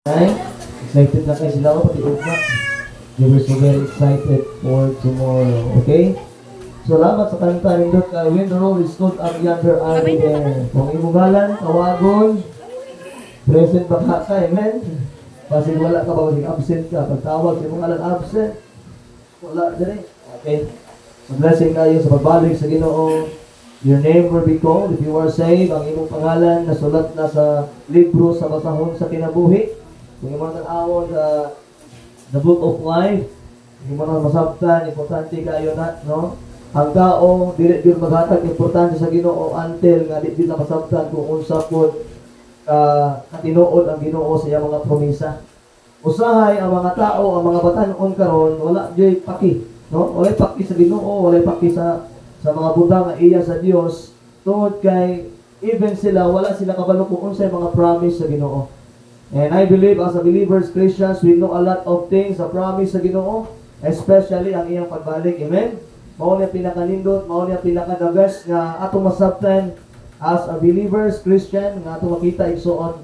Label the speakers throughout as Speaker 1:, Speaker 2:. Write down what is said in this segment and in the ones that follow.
Speaker 1: Right? Excited na kayo sila ko pati ugma. They were so very excited for tomorrow. Okay? Salamat sa kanta nindot ka. When the road is good up yonder are there. Kung imugalan, tawagon, present ba ka? Amen? Kasi wala ka ba, kasi absent ka. Pag tawag, imugalan absent. Wala din. Okay? So blessing kayo sa pagbalik sa Ginoo. Your name will be called if you are saved. Ang imong pangalan nasulat na sa libro sa basahon sa kinabuhi. Kung yung mga tanawon sa the book of life, yung mga masabtan, importante kayo na, no? Ang tao, dili maghatag importante sa Ginoo until nga di na masabtan kung unsa pod katinuod ang Ginoo sa iyang mga promisa. Usahay ang mga tao, ang mga batan-on karon, wala jay paki, no? Wala paki sa Ginoo, wala paki sa mga butang nga iya sa Dios. Tungod kay even sila wala sila kabalo kung unsay mga promise sa Ginoo. And I believe as a believers, Christians, we know a lot of things sa promise sa Ginoo, especially ang iyang pagbalik. Amen? Mao niya pinakanindot, mao niya pinaka-the best nga atong masabtan as a believers, Christian, nga atong makita igsuon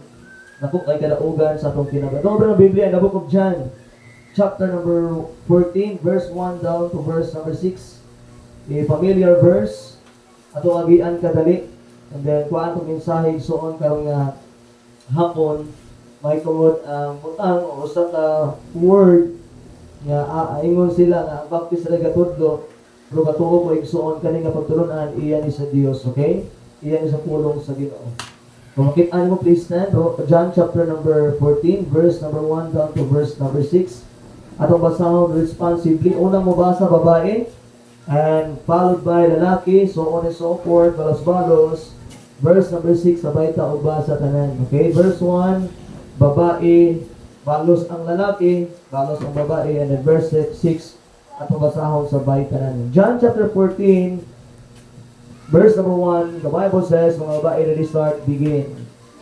Speaker 1: naku kay kadaugan sa atong kinabuhi. Dobro ng Biblia, the book of John, chapter number 14, verse 1 down to verse number 6. A familiar verse, atong agian kadali. And then, kung atong mensahe igsuon karong nga hapon, may tungod ang butang o sa word nga ingon sila nga ang baptist ra gatudlo pero katuo ko igsuon kani nga pagtulunan iya ni sa Dios, okay? Iya ni sa pulong sa Ginoo. So makita mo please stand, John chapter number 14 verse number 1 down to verse number 6. Atong basahon responsibly. Unang mabasa babae and followed by lalaki, so on and so forth, balos-balos. Verse number 6 sabay ta og basa tanan, okay? Verse 1 babae, balos ang lalaki, balos ang babae, and then verse 6, atong basahon sa tanan. John chapter 14, verse number 1, the Bible says, mga babae, ready, start, begin.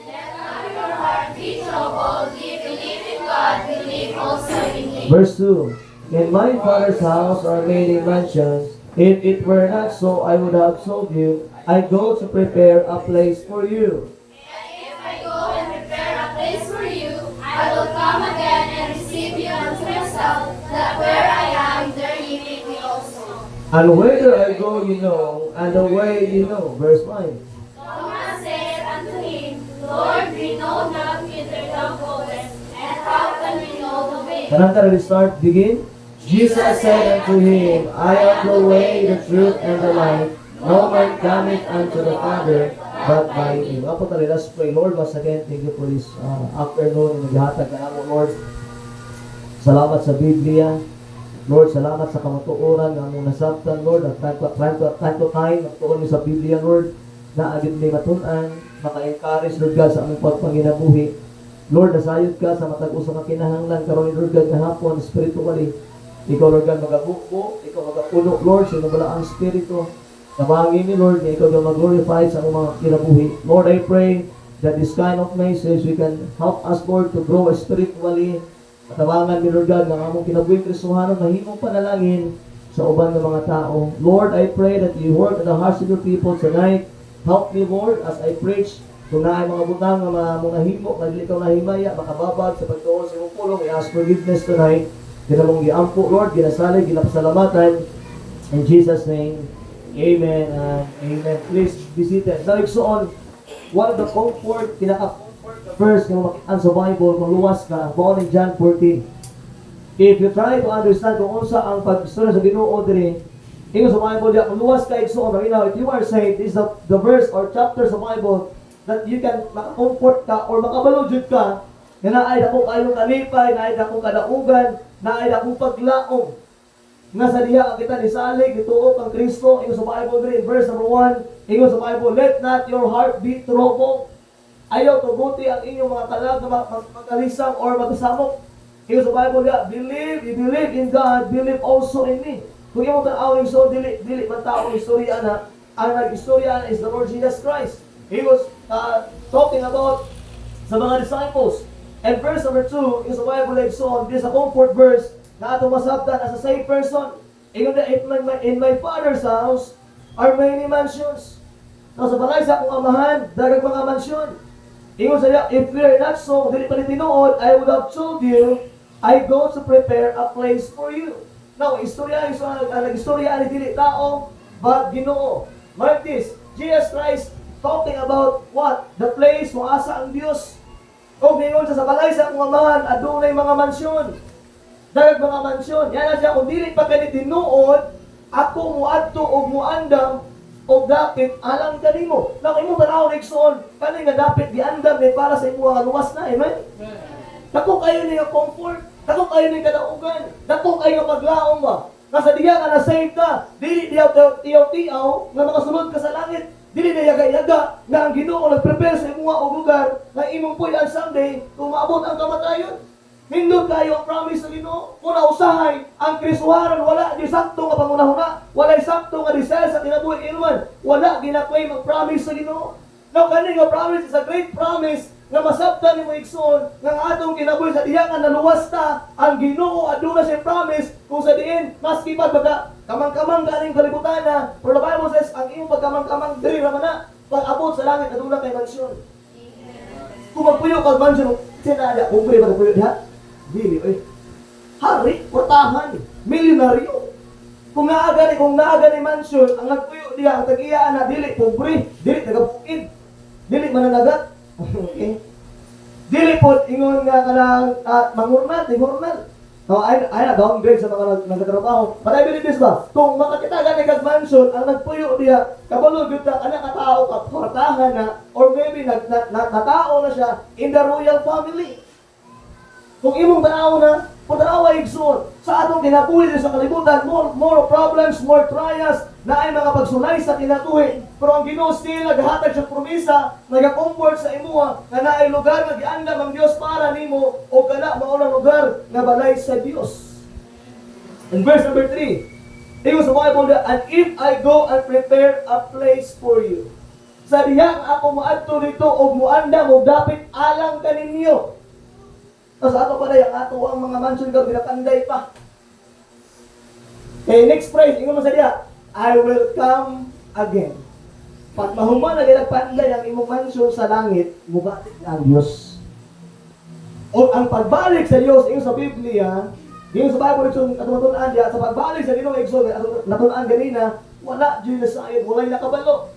Speaker 2: Let not your heart be troubled, ye believe in God, believe also in me.
Speaker 1: Verse 2, in my Father's house are many mansions. If it were not so, I would have told you, I go to prepare a place for you.
Speaker 2: And if I go and prepare a place for you, I will come again and receive you unto myself, that where I am, there ye may be also.
Speaker 1: And whither I go, you know, and the way you know. Verse 5.
Speaker 2: Thomas said unto him, Lord, we know not whither thou goest, and how can we know the way?
Speaker 1: Can I start, begin? Jesus said unto him, I am the way, the truth, and the life. No man cometh unto the Father, but by me. Apo tayo, let's pray. Lord, once again, thank you for this afternoon. Naghatag na ako, Lord. Salamat sa Biblia. Lord, salamat sa kamatuoran nga mong nasabtan, Lord. At tanto time, magtuon mo sa Biblia, Lord, na agad may matunan, maka-encourage, Lord God, sa aming pagpanginabuhi. Lord, nasayod ka sa matag-usa nga kinahanglan, karon Lord God, na hapon, spiritually. Ikaw, Lord God, magabuko, ikaw magapuno, Lord, sa nabala ang spirito. Nabangin ni Lord, ikaw daw mag-glorify sa mga kinabuhi. Lord, I pray that this kind of message, we can help us, Lord, to grow spiritually. Matabangan ni Lord God, ng among kinabuhi Kristohanon, mahimong panalangin sa uban ng mga tao. Lord, I pray that you work in the hearts of your people tonight. Help me, Lord, as I preach. Kung na mga butang ng mga himo, na dili ikaw nahimaya, makababag sa pagtuon sa iyong pulong, I ask forgiveness tonight. Ginamong giampo, Lord, ginasalig, ginapasalamatan. In Jesus' name, amen and amen. Please be seated. Now, igsuon, one of the comfort, pinaka-comfort verse na makitaan sa Bible, kung luwas ka, born in John 14. If you try to understand kung unsa ang pag-istorya sa Ginoo diri, ingon sa Bible diya, kung luwas ka igsuon, now, if you are saved, this is the verse or chapter sa Bible that you can maka-comfort ka or makabalujud ka, na naay dako kayong kalipay, naay dako kadaugan, naay dako paglaom. Nga sa diha ang kita nisalig, ituok ang Kristo, ingon sa Bible diri, verse number 1, ingon sa Bible, let not your heart be troubled. Ayaw tuguti ang inyong mga kalag na magkalisang or magkasamok. Ingon sa Bible diha, you believe in God, believe also in me. Kung imo tan-awing so dili man taong istorya na, ang nag-istorya is the Lord Jesus Christ. He was talking about sa mga disciples. And verse number 2, ingon sa Bible like so, this is a comfort verse na atong masabtan as a saved person. Ingon na, in my Father's house are many mansions. Now, sa balay sa akong amahan, daghang mga mansyon. Ingon sa iya, if we are not so, dili pa ni tinuod, I would have told you, I go to prepare a place for you. Now, istorya, nag-istorya ni dili tao, but Ginoo. Mark this, Jesus Christ talking about what? The place mo asa ang Dios. O mingon sa balay sa akong amahan, adunay mga mansyon. Dagag mga mansyon. Yan na siya, kung dili pa kani tinuod, ako muadto og muandam og dapit alang kanimo. Nang imo tanaw na igsoon, kani nga dapit giandam ni para sa imo nga luwas na, amen? Dako kayo ni nga comfort, dako kayo ni kadaugan, dako kayo nga paglaom ba? Nasa diya ka na save ka, dili diyaw tiyaw nga makasulod ka sa langit. Dili na yaga-yaga nga ang Ginoo nag-prepare sa imo og lugar nga imong puy-an someday kung maabot ang kamatayon. Hindot kayo ang promise sa Ginoo. Kung nausahay ang Kristohanon, wala di sakto nga pangunahuna, wala sakto nga desire sa kinabuhi inuman, wala ginakway mag-promise sa Ginoo. Now kani nga promise is a great promise nga masabtan nimo igsoon nga ang atong kinabuhi sa diha nga naluwas ta ang Ginoo aduna siya promise kung sa diin maski pa baga kamang-kamang galing kalibutan na, pero the Bible says ang imong pagkamang-kamang diri ra man na pag-abot sa langit aduna kay mansyon. Kung magpuyo kag mansyon, sinada kung pwede magpuyo diha. Dili hari, portahan, milyonaryo. Kung naaga ni mansyon, ang nagpuyo diha ang tag-iya na dili pobre, dili taga-bukid, dili mananagat. Okay? Dili po ingon nga kanang mangurnal. No, ay na downgrade sa mga nagtatrabaho. But I believe this ba? Kung makakita gani kag mansion ang nagpuyo diha, kabalo gyud ta ana ka tao ka portahan na or maybe natao na siya in the royal family. Kung imong tanaw na, kung tanaw ay igsoon, sa atong kinabuhi sa kalibutan, more problems, more trials, na ay mga pagsunay sa kinabuhi. Pero ang Ginoo still naghatag sa promisa, nag-comfort sa imuha, nga na ay lugar nga giandam ang Dios para nimo o kana mao na lugar nga balay sa Dios. In verse number 3, ingon sa Bible that, and if I go and prepare a place for you, sa diha ako moadto dito og muandam og dapit alang kaninyo. Tapos ato pa ang ato ang mga mansion ka binakanday pa. Okay, next phrase, ingon mo sa diya, I will come again. Pag mahuman na ginagpanday ang imong mansion sa langit, mubatik ang Diyos. O ang pagbalik sa Diyos, ingon sa Biblia, ingon sa Bible, natutunan diya, sa pagbalik sa Ginoo, natutunan ganina, wala genocide, wala'y nakabalo.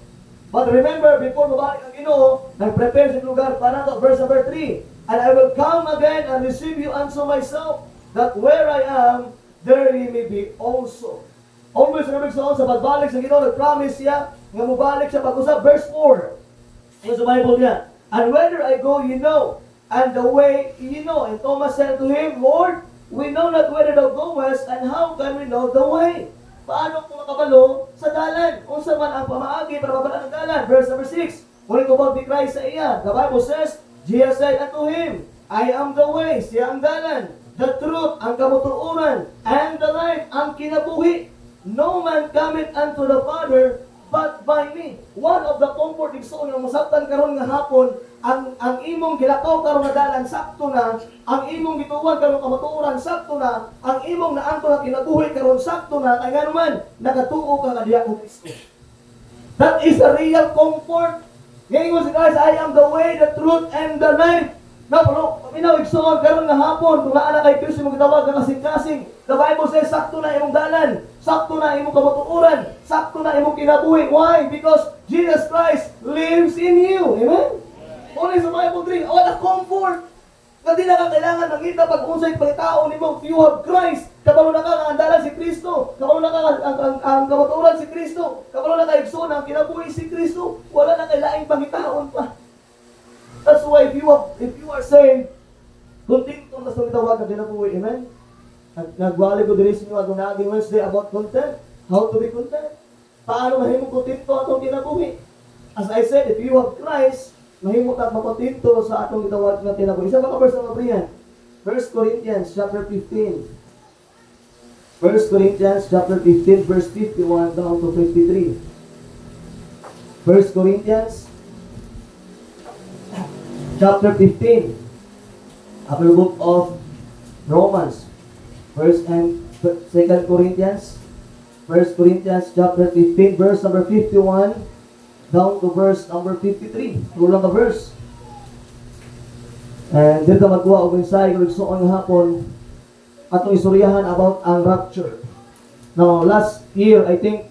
Speaker 1: But remember, before mabalik ang Ginoo, nag-prepare sa lugar para to, verse number 3, and I will come again and receive you unto myself, that where I am, there ye may be also. Always remember sa pagbalik sa Ginoo, nag-promise siya, nga mubalik siya pag-usap. Verse 4, sa Bible niya, and whether I go, you know, and the way you know. And Thomas said to him, Lord, we know not whether thou goest, and how can we know the way? Paano kung makabalo sa dalan? Unsa man ang pamaagi para mabalaan ang dalan? Verse number 6, ulit ko di Christ sa iya. The Bible says, Jesus said unto him, I am the way, siya ang dalan, the truth, ang kamutuuran, and the life, ang kinabuhi. No man cometh unto the Father, but by me. One of the comforting song nga masabtan karon nga hapon, ang imong gilakaw karon nga dalan sakto na, ang imong gituwan karon kamatuoran sakto na, ang imong naanto nga kinabuhi karon sakto na, kay ngano man nakatuo ka kadiya kung Kristo. That is a real comfort. Ngayon si Christ, I am the way, the truth, and the life. Na pero paminaw igsoon karon nga hapon kung naa na kay Kristo mo gitawag nga kasing-kasing. The Bible says sakto na imong dalan, sakto na imong kamatuoran, sakto na imong kinabuhi. Why? Because Jesus Christ lives in you. Amen? Only sa Bible 3, all the comfort. Kasi na ka kailangan mangita pag unsay pagkatao nimo. If you have Christ, kabalo na ka ang andalan si Kristo, kabalo na ka ang kamatuoran si Kristo, kabalo na ka igsoon ang kinabuhi si Kristo, wala na kay laing pangitaon pa. That's why if you are saved, kontento na sa mitawag na kinabuhi. Amen? Nagwali ko diri sa inyo atong naging Wednesday about content. How to be content. Paano mahimo kontento atong kinabuhi? As I said, if you have Christ, mahimo ta makontento sa atong gitawag nga kinabuhi. Isa ba ka verse nga priyan? 1 Corinthians chapter 15. 1 Corinthians chapter 15 verse 51 down to 53. 1 Corinthians chapter 15, after the book of Romans, 1 and 2 Corinthians, 1 Corinthians chapter 15, verse number 51, down to verse number 53. Tulang ka verse. And dito magkuha og mensahe kung igsuon nga hapon atong istoryahan about ang rapture. Now, last year, I think,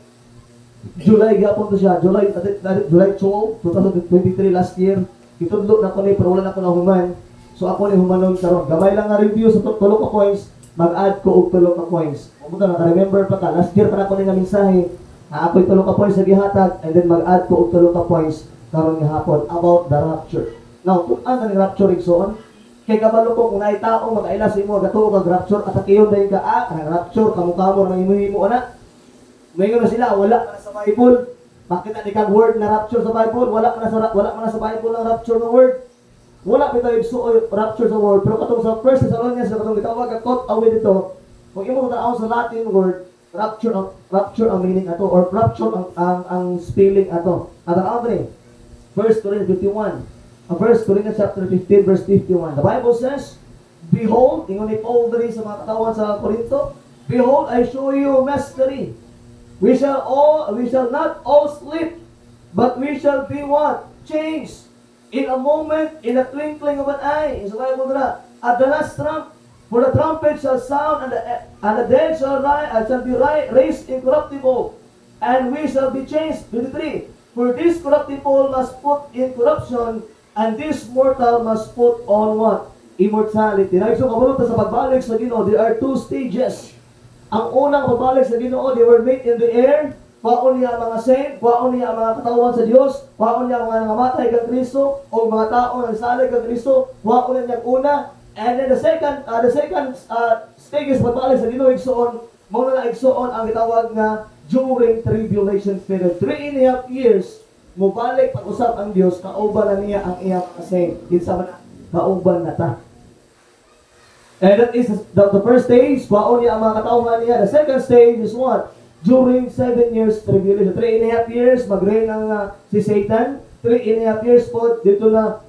Speaker 1: July gapon to siya, July 12, 2023 last year. Itudlo na ko ni pero wala na ko na human. So ako ni humanon karon. Gamay lang nga review sa tulo ka points, mag-add ko og tulo ka points. Kung naka-remember pa ka, last year pa na ko ni nga mensahe na ako'y tulo ka points sa gihatag and then mag-add ko og tulo ka points karon nga hapon about the rapture. Now, kung ang rapture igsoon, kay kabalo ko kung naay tao makaila sa imo gatuo kag rapture at akiyon dayon ka ang rapture kamo-kamo nang imo ana. Mayon na sila wala na sa Bible. Makita ni kang word na rapture sa Bible, wala man na sa Bible ang rapture na word. Wala pa tayo igsuon rapture sa word, pero katong sa 1 Thessalonians katong gitawag ka caught away dito. Kung imo tanaw sa Latin word, rapture ang meaning ato or rapture ang spelling ato. At ang ni 1 Corinthians 51. 1 Corinthians chapter 15 verse 51. The Bible says, behold, ingon ni Paul diri sa mga katawan sa Korinto, behold, I show you a mystery. We shall not all sleep, but we shall be what? Changed. In a moment, in a twinkling of an eye. Sa Bible dira, at the last trump, for the trumpet shall sound, and the dead shall be raised incorruptible, and we shall be changed. 23. For this corruptible must put in corruption, and this mortal must put on what? Immortality. Now, so kabulot sa pagbalik sa Ginoo, there are two stages. Ang unang pagbalik sa Ginoo, they were made in the air. Kwaon niya ang mga saint, kwaon niya ang mga katawan sa Dios, kwaon niya ang mga nangamatay kang Kristo, o mga tao na nagsalig kang Kristo, kwaon niya ang una. And then the second stage is pagbalik sa Ginoo igsoon, muna na igsoon ang gitawag nga during tribulation period. 3.5 years, mubalik pag-usap ang Dios, kauban na niya ang iyang saint. Kinsa man kauban na ta. And that is the first stage, kwaon niya ang mga katauhan niya. The second stage is what? During 7 years tribulation. 3.5 years, mag-reign ang si Satan. 3.5 years po, dito na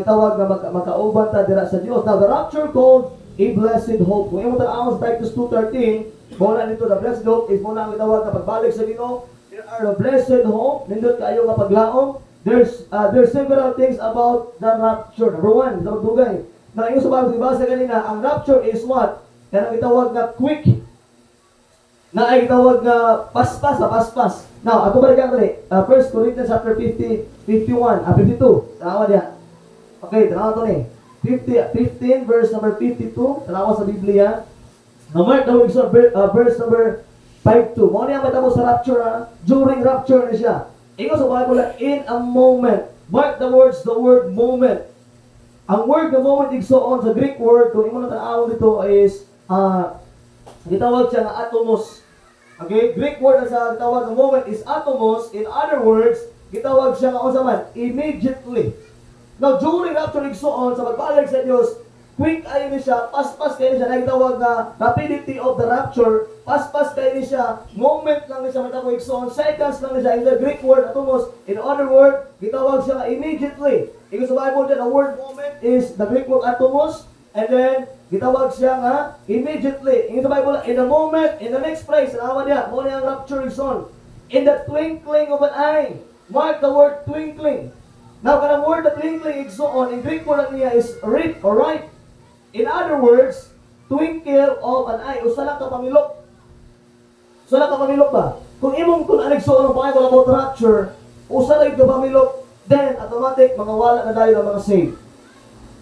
Speaker 1: itawag na magkauban ta dira sa Dios. Now, the rapture called a blessed hope. Kung imo tan-awon sa Titus 2:13, muna dito, the blessed hope is muna ang itawag na pagbalik sa Ginoo. There are the blessed hope, nindot kayo nga paglaom. There's several things about the rapture. Number one, sa dugay. Na yung sa Bible, diba sa kanina, ang rapture is what? Yan ang itawag na quick. Na ay itawag na paspas. Now, ako balikan ko rin. 1 Corinthians chapter 51, 52. Tanawa diyan. Okay, tanawa to ni. 15 verse number 52. Tanawa sa Biblia. Na mark daw verse number 52. Mo niya matamo sa rapture ha? During rapture na siya. Ingo sa Bible, in a moment. Mark the word moment. Ang word na moment igsoon sa Greek word, kung imo na tan-awon dito is gitawag siya nga atomos. Okay, Greek word na sa gitawag ng moment is atomos. In other words, gitawag siya nga unsa man, immediately. Now, during rapture igsoon sa pagbalik sa Dios, quick ayo ni siya, paspas kayo ni siya, nagtawag na rapidity of the rapture, paspas kayo ni siya, moment lang ni siya matapos igsoon, seconds lang ni siya, in the Greek word atomos. In other word, gitawag siya nga immediately. Iko sa Bible din, the word moment is the Greek word atomos, and then gitawag siya nga immediately. Iko sa Bible, in a moment, in the next place, naman niya, mo niya ang rapture igsoon. In the twinkling of an eye. Mark the word twinkling. Now, kanang word na twinkling igsoon, in Greek word niya is rit or right. In other words, twinkle of an eye. Usa lang ka pamilok. Usa lang ka pamilok ba? Kung imong kung anigsoon ang Bible about rapture, usa lang ka pamilok, then automatic mga wala na dayon ang mga saved.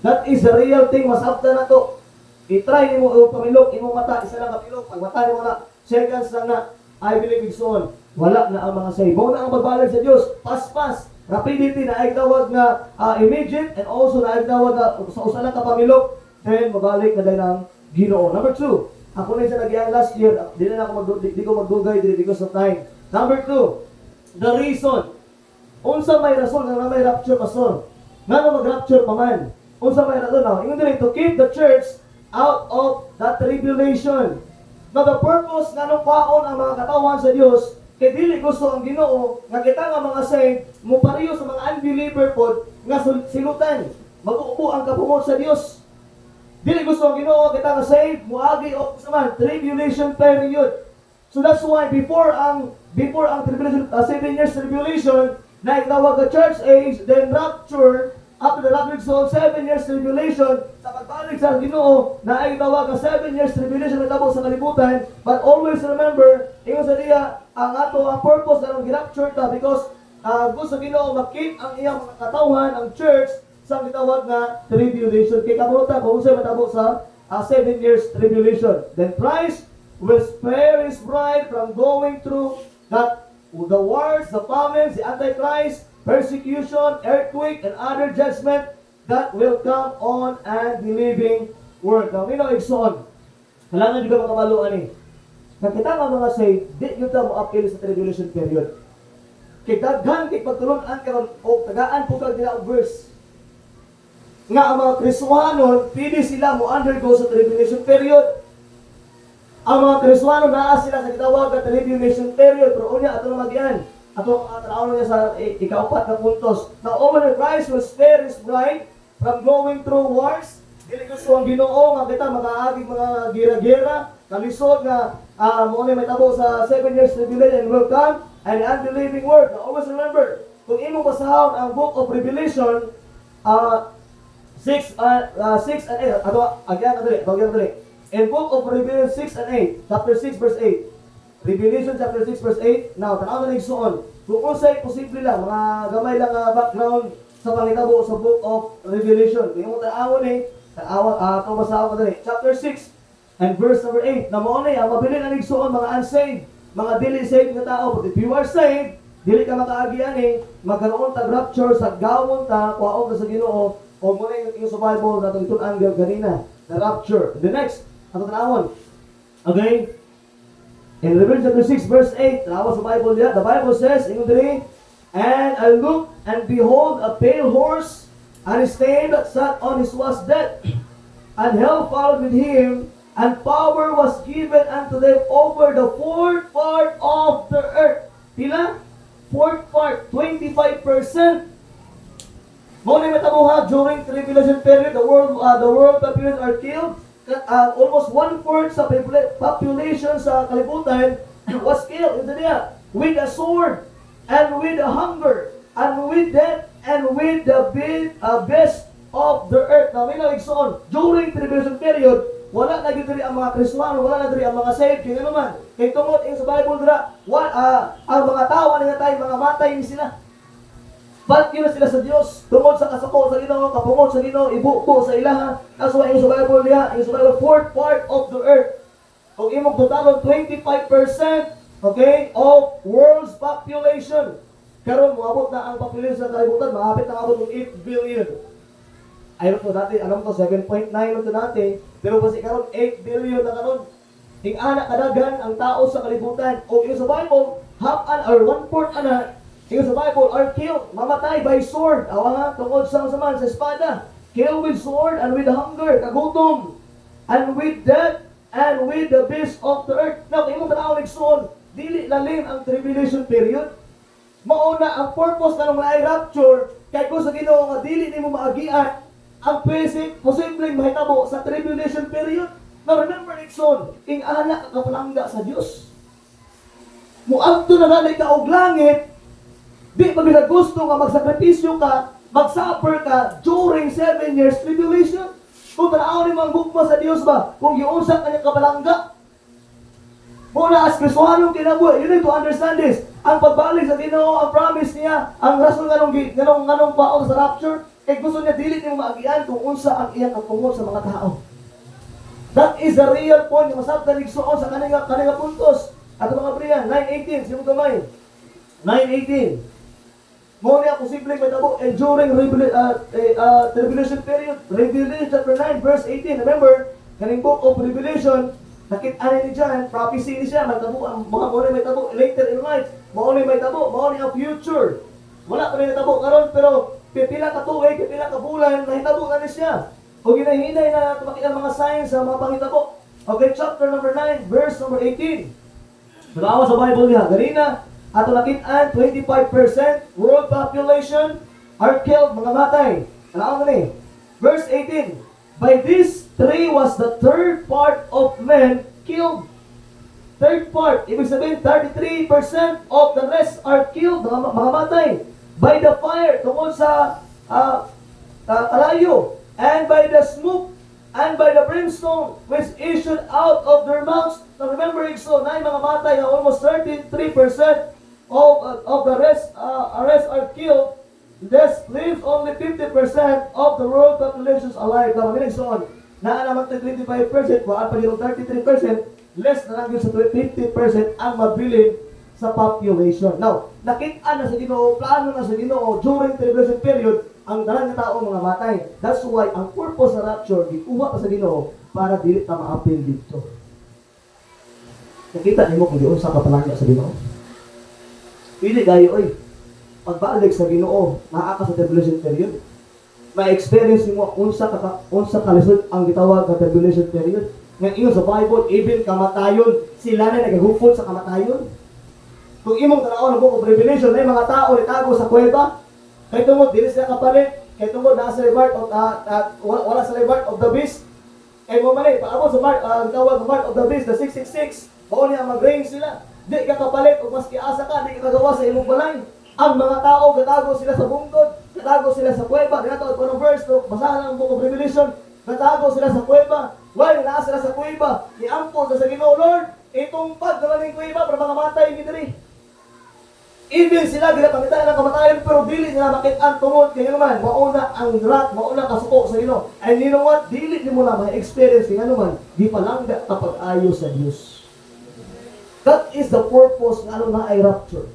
Speaker 1: That is the real thing. Mas after na to. I-try nimo o pamilok, imong mata, isa lang kapilok. Pag mata nimo na, seconds lang na, I believe igsoon, wala na ang mga saved. Mao na ang pagbalik sa Dios, paspas, rapidity na ay tawag na immediate, and also na ay tawag na sa usa lang ka pamilok, then mabalik na dahil ang Ginoo. Number 2, ako na siya nagyan last year, di ko magdugay dili because of time. Number 2, the reason. Unsa may rason nga may rapture pastor? Ngano mag-rapture pa man? Unsa may rason now? Ingon diri to keep the church out of the tribulation. Now the purpose nga nung kwaon ang mga katawan sa Dios kay dili gusto ang Ginoo nga kita nga mga saint mo pareho sa mga unbeliever pod nga silutan. Mag-uupo ang kapungod sa Dios. Dili gusto ang Ginoo kita nga saved moagi og sa man tribulation period. So that's why before ang tribulation 7 years tribulation na itawag the church age, then rapture, after the rapture zone, 7 years tribulation, sa pagbalik sa Ginoo, na ay tawag ang 7 years tribulation na tabo sa kalibutan, but always remember, ingon sa diya, ang ato, ang purpose na ng girapture ta, because gusto Ginoo makit ang iyang mga katawhan, ang church, sa gitawag na tribulation. Kaya kamutan, kung sa'yo matabo sa 7 years tribulation. Then Christ will spare His bride from going through that the wars, the famines, the Antichrist, persecution, earthquake, and other judgment that will come on and the living world. Now, minaw igsoon. Kailangan juga makamaluan ni. Kaya kita nga mga say, di yun ta mo appeal sa tribulation period. Kaya daghan, kaya pagtulungan karon o tagaan po kag nila verse. Nga ang mga Kristohanon, pili sila mo undergo sa tribulation period. Ang mga Kristohanon naa sila sa gitawag na tribulation period, pero unya ato na magian. Ato tanawon niya sa ikaapat na puntos. Now, over Christ will spare His bride from going through wars. Dili gusto ang Ginoo nga kita makaagig mga gira-gira, kalisod nga mo ni may tabo sa 7 years tribulation will come and the unbelieving world. Now, always remember, kung imong basahon ang book of Revelation, 6 and 8, ato agyan dali. In book of Revelation 6 and 8, chapter 6 verse 8. Revelation chapter 6 verse 8. Now, tanaw na nigsuon. Kung unsay posible lang, mga gamay lang background sa pangitabo sa book of Revelation. Kaya mo tanawon ito basahon ko dali. Chapter 6 and verse number 8. Na mo ang mabili na nigsuon, mga unsaved, mga dili saved na tao. But if you are saved, dili ka makaagian magkaroon ta rapture sa gawon ta, kuhaon ta sa Ginoo, o muna yung sa Bible na itong angle ganina, the rapture. The next, ang tanawon. Okay? In Revelation chapter 6 verse 8, tanawa sa Bible niya, the Bible says, and I looked, and behold, a pale horse, and his name that sat on it was Death, and hell followed with him, and power was given unto them over the fourth part of the earth. Pila? Fourth part, 25%. Muna matamuha during tribulation period, the world population are killed. Almost 1/4 sa population sa kalibutan was killed into niya with a sword and with a hunger and with death and with the best of the earth. Now, may nagigsoon, during tribulation period, wala na diri ang mga Kristiyano, wala na diri ang mga saved. Kaya naman, kay tungod sa Bible dira, ang mga tao na tayo, mga matay ni sila. But yun na sila sa Diyos, tungod sa kasako sa Ginoo, kapungod sa Ginoo, ibubo sa ilaha, kaso yung sa Bible niya, yung sa Bible, fourth part of the earth. Kung imong totalon, 25%, okay, of world's population. Karon moabot na ang population sa kalibutan, mahapit na abot ng 8 billion. Ayun po dati, alam ko, 7.9 lang ito dati, pero kasi karon 8 billion na karon. Ting anak kadagan ang tao sa kalibutan. O yung sa Bible, half-an or 1/4 ana, yung sa Bible, are killed, mamatay by sword. Awa nga, tungkol sa saman, sa espada. Killed with sword and with hunger, kagutom, and with death, and with the beast of the earth. Now, imong tanaw nagsuon, dili lalim ang tribulation period. Mauna ang purpose na ng rapture, kay kung sa Ginoo nga dili nimo maagian ang posibleng mahitabo sa tribulation period. Now, remember nagsuon, ing anak kakapalangga sa Dios. Muadto na nanay ka og langit. Di ba gusto nga magsakripisyo ka, mag-suffer ka during 7 years tribulation? Kung tanaw ni mga gugma sa Diyos ba? Kung iunsak ka niya kabalangga? Muna as Kristohanong kinabuhi, you need to understand this. Ang pagbalik sa Ginoo, ang promise niya, ang rason nganong baon sa rapture, kaya gusto niya dili niyo maagian kung unsa ang iyang katungod sa mga tao. That is the real point. Masabtan nigsuon sa kanina puntos. At mga Brian, 9:18, sino gamay? 9:18. Mo niya posibleng matabo and during tribulation period, Revelation chapter 9 verse 18. Remember, kaning book of Revelation, nakit-ani ni John, prophecy ni siya, matabo ang mga mo may tabo later in life. Mo may tabo, mo ang future. Wala pa rin natabo karon pero pipila ka tuig, pipila ka bulan, nahitabo na ni siya. O ginahinay na tumakit ang mga signs sa mga pangitabo. Okay, chapter number 9, verse number 18. Nagawa sa Bible niya, ganina, ato nakit-an, 25% world population are killed, mga matay. Alam mo ni, verse 18, by this 3 was the third part of men killed. Third part, ibig sabihin 33% of the rest are killed, mga matay. By the fire, tungkol sa kalayo, and by the smoke, and by the brimstone which issued out of their mouths. Now remember, so na yung mga matay, almost 33% of the rest are killed. This leaves only 50% of the world populations alive. Now, magaling so na naman 25%, wala pa yung 33%, less na lang yun sa 50% ang mabilin sa population. Now, nakita na sa Ginoo, plano na sa Ginoo during tribulation period, ang dalang na tao mga matay. That's why ang purpose sa rapture, gikuha pa sa Ginoo para dili ta maapil dito. Nakita nimo kung diyon sa kapalangya sa Ginoo. Pili gayo oy. Pagbalik sa Ginoo, naa ka sa tribulation period. Ma-experience mo unsa kalisod ang gitawag nga tribulation period. Nga ingon sa Bible, even kamatayon, sila na nagahupod sa kamatayon. Kung imong tanaw ng book of Revelation, na mga tao itago sa kuweba, kay tungod dili sila kapalit, kay tungod nasa reward of wala sa reward of the beast. Kay mo man paabot sa tawag ng mark of the beast, the 666, mao niya mag-reign sila. Di ka kapalit o maski asa ka, di ka kagawa sa imong balay. Ang mga tao, gatago sila sa bungkod, gatago sila sa kuweba. Gatago ko ng verse, basahan ang book of Revelation, gatago sila sa kuweba. Why, naa sila sa kuweba? Iampo sa Ginoo, Lord, itong pagdala ng kuweba para mga matay ni diri. Even sila, ginapamitan ng kamatayan, pero dili nila makit-an tungod. Kaya naman, mauna ang rat, mauna kasuko sa Ginoo. And you know what? Dili ni mo na ma-experience kaya naman, di palangga kapag ayo sa Diyos. That is the purpose ng ano na ay rapture.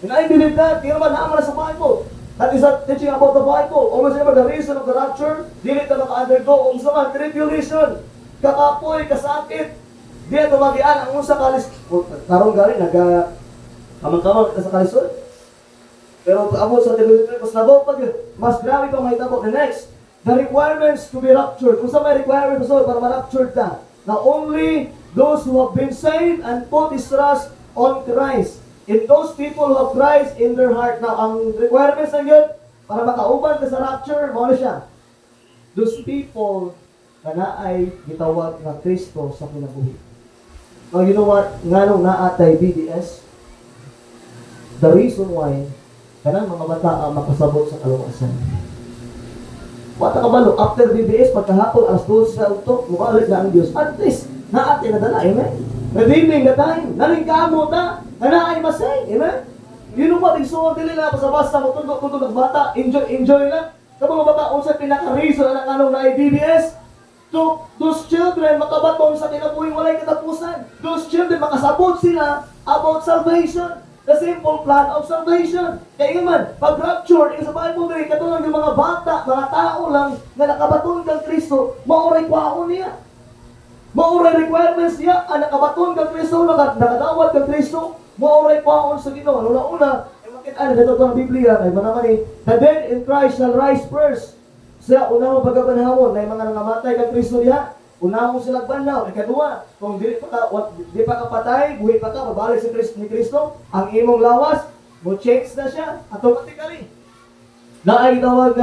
Speaker 1: And I believe that, kaya naman naman sa Bible. That is not teaching about the Bible. Always remember the reason of the rapture, dili na maka-undergo ang mga tribulation, kakapoy, kasakit, di ito magian ang unsa kalis. Karon galing, kamang-kamang sa kalisod. Pero abot sa tribulation, mas grabe pa mahitabo. The next, the requirements to be raptured. Kung sa may requirements para ma-raptured ka, na only those who have been saved and put his trust on Christ. In those people who have Christ in their heart. Now, ang requirements na yun, para makauban ka sa rapture, mo na siya. Those people na naay gitawag na Kristo sa kinabuhi. Now, you know what? Nga nung naatay BDS, the reason why, kanang mga bata ang makasabot sa kaluwasan. Wata ka balo, after BDS, pagkahapon, alas 12 sa utok, mukhalit na ang Diyos. At least, naatay na dala, amen? Redeeming the time. Nalingkamo na. Kana ay masay. Amen? You know what? Igsuon dili na basta-basta magtundok-tundok ng bata. Enjoy lang. Kapag mga bata, unsa pinaka-reason ang anong na IDBS? To those children makabaton sa kinabuhing walay katapusan. Those children makasabot sila about salvation. The simple plan of salvation. Kaya man, pag rapture, sa Bible dili katulad yung mga bata, mga tao lang na nakabaton kang Kristo, mauray kwaon niya. Mauray requirements niya, ang nakabaton kang Kristo, nakadawat kang Kristo, mauray kwaon sa Ginoo. Una-una, makita na dito ng Biblia, ay manaman the dead in Christ shall rise first. Sa unang pagkabanhawon, na yung mga nangamatay kang Kristo niya, unahon sila banhaw. Ikadua, kung di pa ka patay, buhay pa ka, mabalik si Kristo, ni Kristo, ang imong lawas, mo change na siya, automatically. Na ay tawag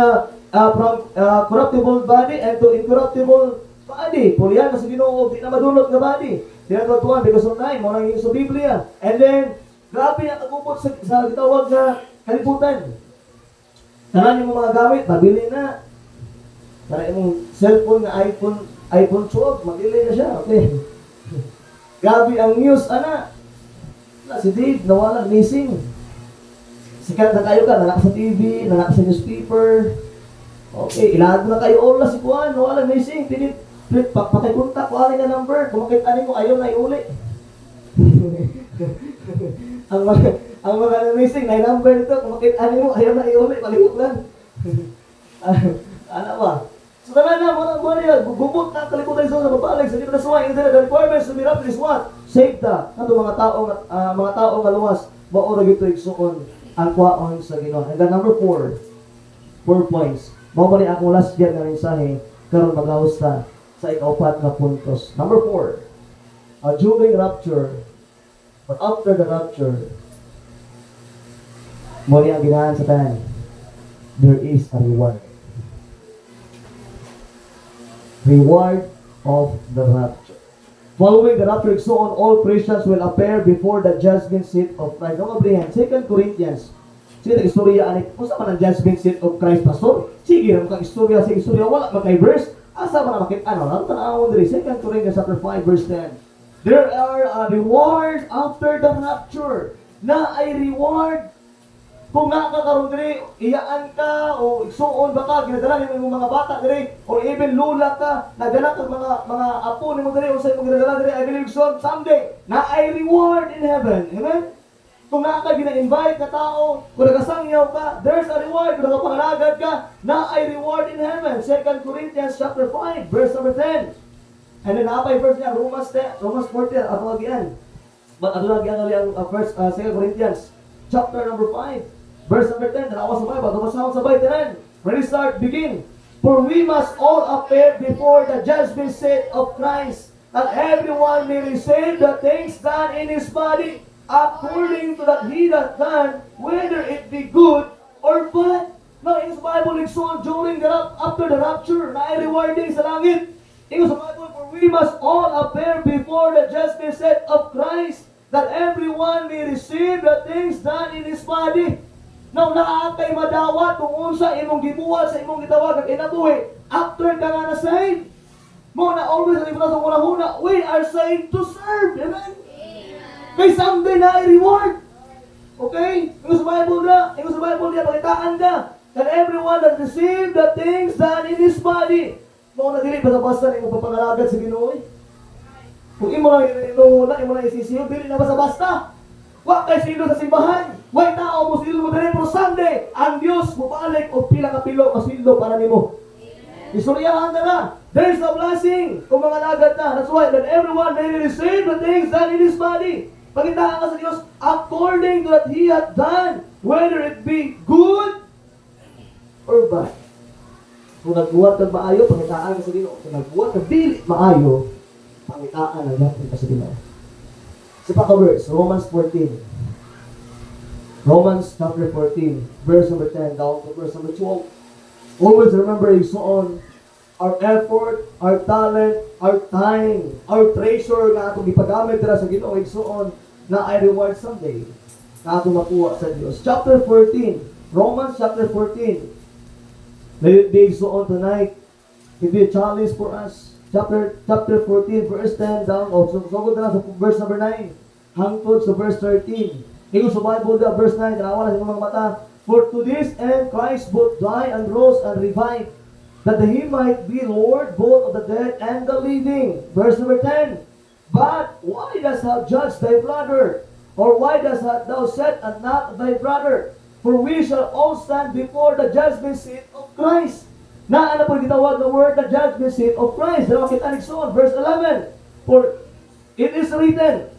Speaker 1: from corruptible body and to incorruptible body. Pulihan na sa Ginoo, di na madunot nga body. Tinatawag because of time, mo nang yung sa Biblia. And then, grabe na kagupot sa gitawag na kalibutan. Tanan yung mga gamit, mabili na. Tanan yung cellphone na iPhone 12, mabili na siya. Okay. Grabe ang news, ana. Si Dave, nawala, missing. Sikat na kayo ka, nanak sa TV, nanak sa newspaper. Okay, ilahad na kayo, ola si Juan, nawala, missing. Pakipunta ko alin na number, kung makita mo, ayaw na iuli. ang mga missing, na number nito, kung makita mo, ayaw na iuli, palibot lang. Ano ba? So tala na, mo niya, gubot na kaliputan sa mabalik, sa dito na suway, the requirements to be raptured is what? Save ta, nato mga tao nga luwas, maura gito igsuon, ang kwaon sa Ginoo. And then number 4 points. Mao bali akong last year nga mensahe, karon magawas ta sa ika-4 na puntos. Number 4, during rapture, but after the rapture, muli ang ginahan sa tanan, there is a reward. Reward of the rapture. Following the rapture, so on all Christians will appear before the judgment seat of Christ. No, Abraham, 2 Corinthians. Sige, istorya ani, kung saan man ang judgment seat of Christ, pastor? Sige, naman kang istorya sa istorya, wala man kay verse. Asa man makita ano? Ang tanawon diri 2 Corinthians chapter 5 verse 10. There are a reward after the rapture. Na ay reward kung nakakaroon diri, iyaan ka o igsuon ba ka, ginadala ni mga bata diri o even lula ka, nagdala ka mga apo ni mo diri o sa imong ginadala diri, I believe so someday na ay reward in heaven. Amen? Kung nakaka gina-invite ka tao, kung nagasangyaw ka, there's a reward. Kung nakapangalagad ka, na ay reward in heaven. 2 Corinthians chapter 5, verse number 10. And then napay verse niya, Romans 14, ato lagi yan. But ato lagi ang first 2 Corinthians chapter number 5. Verse number 10, tanawa sa Bible, tumasahon sa Bible, tanan. Ready, start, begin. For we must all appear before the judgment seat of Christ, that everyone may receive the things done in his body, according to that he hath done, whether it be good or bad. Now, in the Bible, it's so during after the rapture, na rewarding sa langit. In the Bible, for we must all appear before the judgment seat of Christ, that everyone may receive the things done in his body. Now, naakay madawat kung unsa imong gibuhat sa imong gitawag kag inabuhi after ka nga na-saved. Mo na always ang ibutang sa una-una, we are saved to serve. Amen? Kay someday na i-reward. Okay? Ingo sa Bible niya, pakitaan ka. That everyone that received the things done in his body. Mo na dili basta-basta na imong papangalagad sa Ginoo. Kung imo lang isisiyo, dili na basta-basta. Wa kay silo sa simbahan. Wa tao mo silo mo diri pero Sunday, ang Dios mobalik og pila ka pilo ka sildo para nimo. Istoryahan na na. There's a blessing kung mga lagad na. That's why that everyone may receive the things done in his body. Pagitaan ka sa Diyos according to what He hath done, whether it be good or bad. Kung nagbuhat ka maayo, pagitaan ka sa Ginoo. Kung nagbuhat ka dili maayo, pagitaan na natin ka sa Ginoo. Sa paka-verse, Romans 14. Romans chapter 14, verse number 10 down to verse number 12. Always remember so on our effort, our talent, our time, our treasure na atong ipagamit dira sa Ginoo igsoon na ay reward someday na atong makuha sa Dios. Chapter 14, Romans chapter 14. Let it be igsoon tonight. It be a challenge for us. Chapter 14, verse 10 down. So na sa verse number 9. Hangtod sa verse 13. Ingon sa Bible da, verse 9. Tanawa na sa mga mata. For to this end Christ both died and rose and revived, that He might be Lord both of the dead and the living. Verse number 10. But why dost thou judge thy brother? Or why dost thou set and not thy brother? For we shall all stand before the judgment seat of Christ. Na ano po gitawag na word, the judgment seat of Christ. Dalawa kita nagsuon, verse 11. For it is written,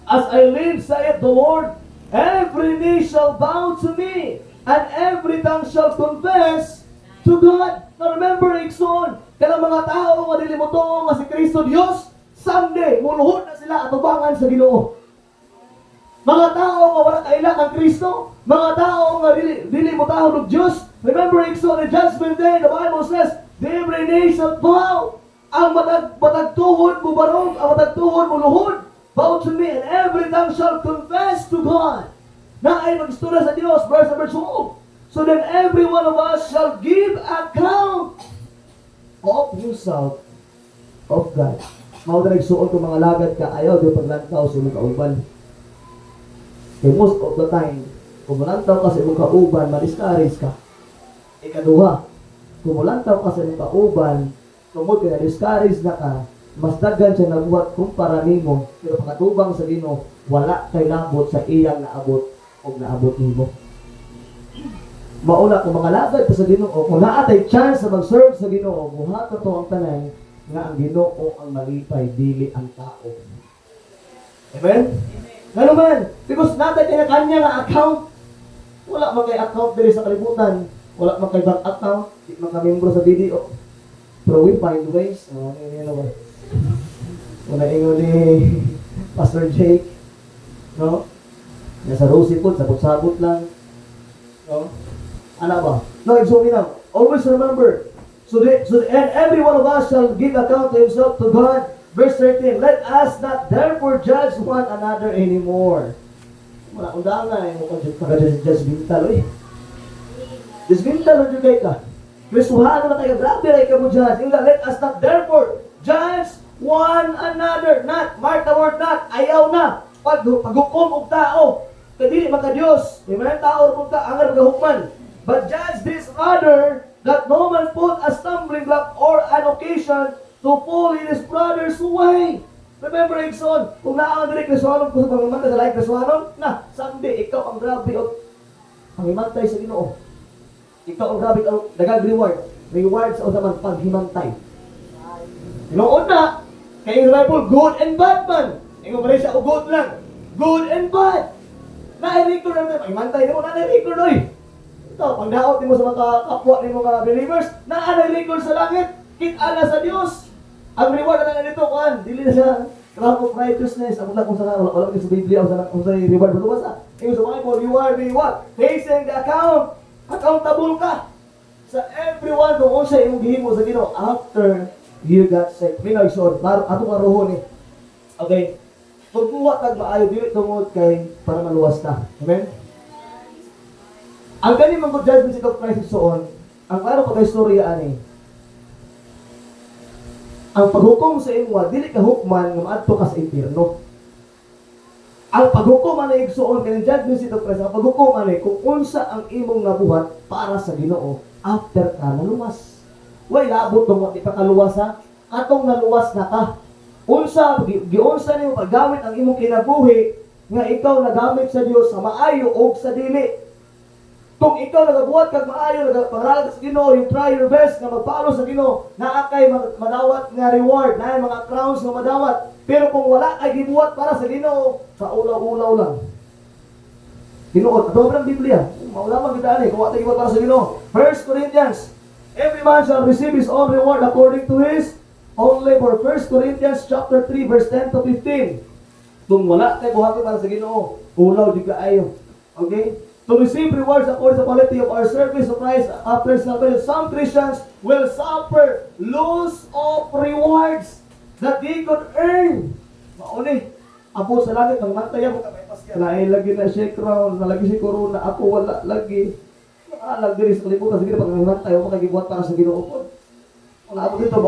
Speaker 1: as I live, saith the Lord, every knee shall bow to me, and every tongue shall confess to God. Now remember, Ikson, kailang mga tao nga dili mo to nga si Kristo Dios, someday, muluhod na sila atubangan sa Ginoo. Mga tao nga wala kailang ang Kristo, mga tao nga dili mo taon ng Diyos. Remember, Ikson, the judgment day, the Bible says, every knee shall bow. Ang matagtuhod mo barong, ang matagtuhod mo luhod, bow to me, and every tongue shall confess to God. Na ay magstura sa Diyos, verse number 12. So then every one of us shall give account of himself of God. Mao na nagsuon kung mga lagad ka, ayaw di paglantaw sa imong kauban. Kaya most of the time, kung malantaw ka sa imong kauban, ma-discourage ka. Ikaduha, kung malantaw ka sa imong kauban, tungod ka na-discourage na ka, mas daghan siya nabuhat kumpara nimo, pero pagkatubang sa Ginoo, wala kay labot sa iyang naabot o naabot nimo. Mauna kung makalagad pa sa Ginoo, kung naatay chance na mag-serve sa Ginoo, buhaton to ang tanan nga ang Ginoo ang malipay, dili ang tao. Amen? Ano man? Because natay kaya kanya nga account, wala man kay account diri sa kalibutan, wala man kay bank account, di man ka membro sa BDO. Pero we find ways. Wala ingon ni Pastor Jake, no? Nasa Rosie po, sabot-sabot lang. No? Ano ba? No, so always remember. And every one of us shall give account to himself to God. Verse 13, let us not therefore judge one another anymore. Wala, undangan na yung judgmental, eh. Judgmental, ano kay ka? Krisuhano na tayo, grabe rin ka mo judge. Yung let us not therefore judge one another. Not, mark the word not, ayaw na. Paghukom og tao, kadili man ka Diyos. Di man ang tao kung ka, angar gahukman. But judge this rather, that no man put a stumbling block or an occasion to fall in his brother's way. Remember, Ikson, kung naang diri Krisuhanon kung sa pangimantay sa laing Krisuhanon, na, someday, ikaw ang grabe o pangimantay sa Ginoo. Ikaw ang grabe ang dagang reward. Reward sa usapan paghimantay. Tinuod na, kaya yung Bible, good and bad man. Yung mga siya, good lang. Good and bad. Na-record na, pangimantay mo, na-record oy. Ito, pag daot mo sa mga kapwa ni mga believers, na-record sa langit, kita sa Diyos. Ang reward na nito, kan, dili na siya crown of righteousness. Ang lang kung saan, wala sa Biblia, kung saan reward mo basa. Yung sa Bible, reward be what? Facing the account. Accountable ka sa everyone kung unsa imong gihimo sa Ginoo after you got saved. May nagsuon, ato nga roho ni. Okay. Kung buhat kag maayo, dili tungod kay para maluwas ka. Amen? Ang ganing mga judgment seat of Christ suon, ang klaro pagka-istorya ani. Ang paghukom sa imwa, dili ka hukman nga maadto ka sa impierno. Ang paghukom ani igsuon kay judgment seat of Christ, ang paghukom ani kung unsa ang imong nabuhat para sa Ginoo after ka naluwas. Way labot tong di pa kaluwas ha. Atong naluwas na ka. Unsa giunsa nimo paggamit ang imong kinabuhi nga ikaw nagamit sa Dios sa maayo o sa dili. Kung ikaw nagabuhat kag maayo, nagpangalaga sa Ginoo, you try your best nga magpaalo sa Ginoo, naa kay madawat nga reward, naa mga crowns nga madawat. Pero kung wala ay gibuhat para sa Ginoo, sa ulaw-ulaw lang. Tinuod, ato ang Biblia. Maulaman kita ani, kung wala gibuhat para sa Ginoo. 1 Corinthians, every man shall receive his own reward according to his own labor. 1 Corinthians chapter 3 verse 10 to 15. Kung wala kay buhaton para sa Ginoo, ulaw di kaayo. Okay? To receive rewards according to the quality of our service to Christ after salvation. Some Christians will suffer loss of rewards that they could earn. Mauni, ako sa langit, ang mantaya mo kamay pasya. Nailagi na siya crown, nalagi si corona, ako wala lagi. Nakalag diri sa kalibutan, sige na pag mantay, ako kagibuhat para sa Ginoo po. Kung ako dito,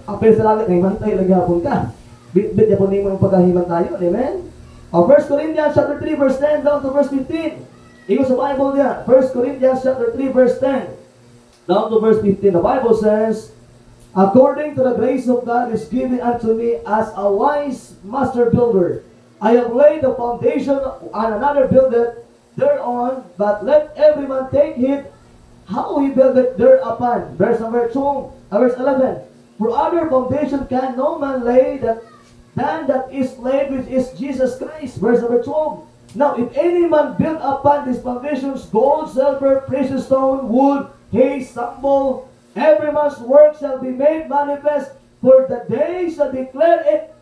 Speaker 1: apel sa langit, may mantay, lagi hapon ka. Bit yapon nimo yung pagkahiman tayo, amen? 1 Corinthians chapter 3 verse 10 down to verse 15. Iko sa Bible niya, 1 Corinthians chapter 3 verse 10 down to verse 15. The Bible says, according to the grace of God is given unto me as a wise master builder, I have laid the foundation and another buildeth thereon, but let every man take heed how he buildeth thereupon. Verse 11. For other foundation can no man lay than that is laid, which is Jesus Christ. Verse 12. Now, if any man build upon these foundations gold, silver, precious stone, wood, hay, stubble, every man's work shall be made manifest, for the day shall declare it,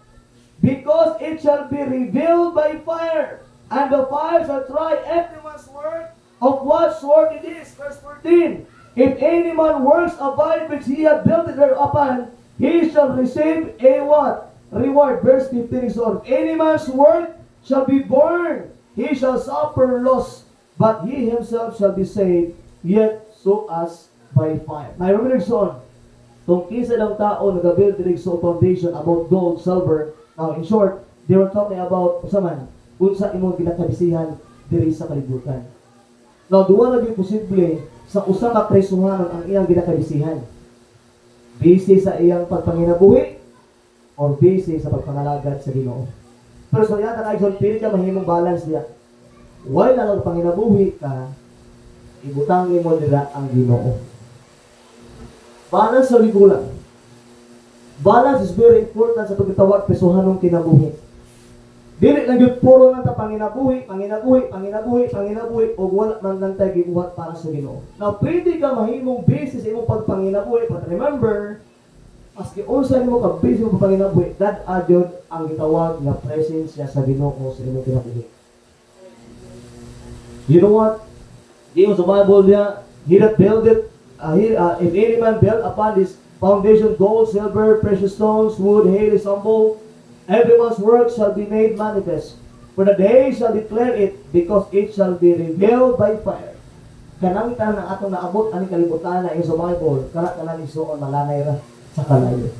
Speaker 1: because it shall be revealed by fire, and the fire shall try every man's work of what sort it is. Verse 14. If any man works abide which he hath built thereupon, he shall receive a what? Reward. Verse 15 is all. If any man's work shall be burned, he shall suffer loss, but he himself shall be saved, yet so as by fire. Now, remember son, kung kisa ng tao nag-build dirig sa foundation about gold, silver, now in short, they were talking about usaman, unsa imong ginakabisihan diri sa kalibutan. Now, duwa na gyud posible sa usa ka Krisuhanon ang iyang ginakabisihan. Base sa iyang pagpanginabuhi or base sa pagpangalagad sa Ginoo. Pero sa yata na igsoon, pili ka mahimong balance niya. Why na lang panginabuhi ka, ibutang mo nila ang Ginoo. Balance sa ligulan. Balance is very important sa pagtawag Krisuhanong kinabuhi. Dili lang yun puro lang ta panginabuhi, o wala man lang tayo gibuhat para sa Ginoo. Now, pwede ka mahimong basis sa imong pagpanginabuhi, but remember, maski unsa nimo ka base mo pagpanginabuhi, that adyod ang gitawag nga presence niya sa Ginoo sa imong kinabuhi. You know what? Diyo sa Bible niya, he that buildeth, if any man build upon this foundation gold, silver, precious stones, wood, hay, stubble, everyone's work shall be made manifest. For the day shall declare it, because it shall be revealed by fire. kanang tanan ng atong naabot ani kalibutan na yung sa Bible, kana tanan isuon malanay ra sa kalayo.